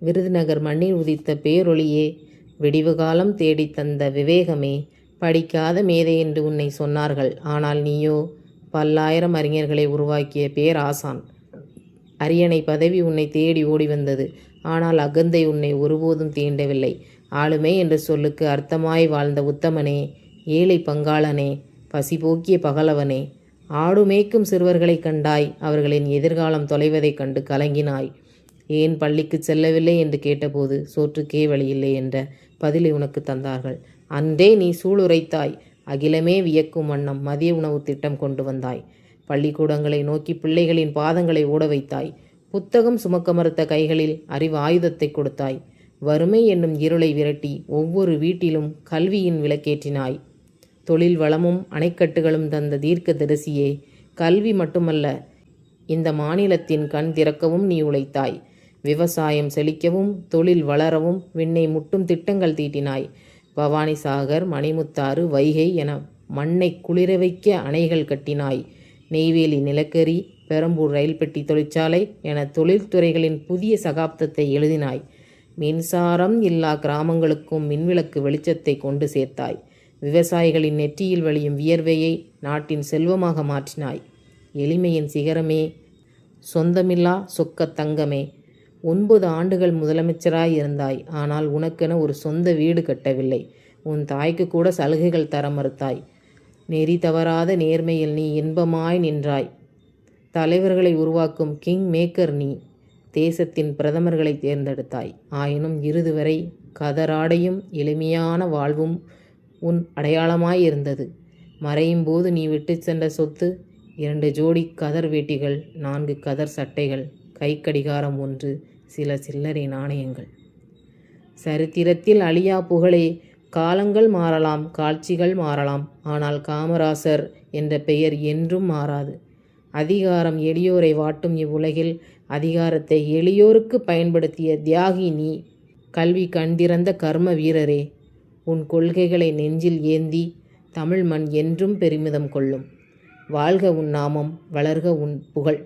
விருதுநகர் மண்ணில் உதித்த பேரொளியே, விடிவு காலம் தேடித் தந்த விவேகமே, படிக்காத மேதை என்று உன்னை சொன்னார்கள். ஆனால் நீயோ பல்லாயிரம் அறிஞர்களை உருவாக்கிய பேராசான். அரியணை பதவி உன்னை தேடி ஓடி வந்தது. ஆனால் அகந்தை உன்னை ஒருபோதும் தீண்டவில்லை. ஆளுமை என்ற சொல்லுக்கு அர்த்தமாய் வாழ்ந்த உத்தமனே, ஏழை பங்காளனே, பசிபோக்கிய பகலவனே, ஆடு மேய்க்கும் சிறுவர்களை கண்டாய். அவர்களின் எதிர்காலம் தொலைவதைக் கண்டு கலங்கினாய். ஏன் பள்ளிக்கு செல்லவில்லை என்று கேட்டபோது சோற்றுக்கே வழியில்லை என்ற பதிலை உனக்கு தந்தார்கள். அன்றே நீ சூளுரைத்தாய். அகிலமே வியக்கும் வண்ணம் மதிய உணவு திட்டம் கொண்டு வந்தாய். பள்ளிக்கூடங்களை நோக்கி பிள்ளைகளின் பாதங்களை ஓட வைத்தாய். புத்தகம் சுமக்க மறுத்த கைகளில் அறிவு ஆயுதத்தை கொடுத்தாய். வறுமை என்னும் இருளை விரட்டி ஒவ்வொரு வீட்டிலும் கல்வியின் விளக்கேற்றினாய். தொழில் வளமும் அணைக்கட்டுகளும் தந்த தீர்க்க தரிசியே, கல்வி மட்டுமல்ல, இந்த மாநிலத்தின் கண் திறக்கவும் நீ உழைத்தாய். விவசாயம் செழிக்கவும் தொழில் வளரவும் விண்ணை முட்டும் திட்டங்கள் தீட்டினாய். பவானிசாகர், மணிமுத்தாறு, வைகை என மண்ணை குளிர வைக்க அணைகள் கட்டினாய். நெய்வேலி நிலக்கரி, பெரம்பூர் ரயில் பெட்டி தொழிற்சாலை என தொழில்துறைகளின் புதிய சகாப்தத்தை எழுதினாய். மின்சாரம் இல்லா கிராமங்களுக்கும் மின்விளக்கு வெளிச்சத்தை கொண்டு சேர்த்தாய். விவசாயிகளின் நெற்றியில் வழியும் வியர்வையை நாட்டின் செல்வமாக மாற்றினாய். எளிமையின் சிகரமே, சொந்தமில்லா சொக்க தங்கமே, 9 ஆண்டுகள் முதலமைச்சராய் இருந்தாய். ஆனால் உனக்கென ஒரு சொந்த வீடு கட்டவில்லை. உன் தாய்க்கு கூட சலுகைகள் தர மறுத்தாய். நெறி தவறாத நேர்மையில் நீ இன்பமாய் நின்றாய். தலைவர்களை உருவாக்கும் கிங் மேக்கர் நீ. தேசத்தின் பிரதமர்களை தேர்ந்தெடுத்தாய். ஆயினும் இறுதி வரை கதராடையும் எளிமையான வாழ்வும் உன் அடையாளமாயிருந்தது. மறையும் போது நீ விட்டு சென்ற சொத்து 2 ஜோடி கதர் வேட்டிகள், 4 கதர் சட்டைகள், கைக்கடிகாரம் 1, சில சில்லறை நாணயங்கள். சரித்திரத்தில் அழியா புகழே, காலங்கள் மாறலாம், காட்சிகள் மாறலாம், ஆனால் காமராசர் என்ற பெயர் என்றும் மாறாது. அதிகாரம் எளியோரை வாட்டும் இவ்வுலகில் அதிகாரத்தை எளியோருக்கு பயன்படுத்திய தியாகி நீ. கல்வி கண்திறந்த கர்ம வீரரே, உன் கொள்கைகளை நெஞ்சில் ஏந்தி தமிழ் மண் என்றும் பெருமிதம் கொள்ளும். வாழ்க உன் நாமம், வளர்க உன் புகழ்.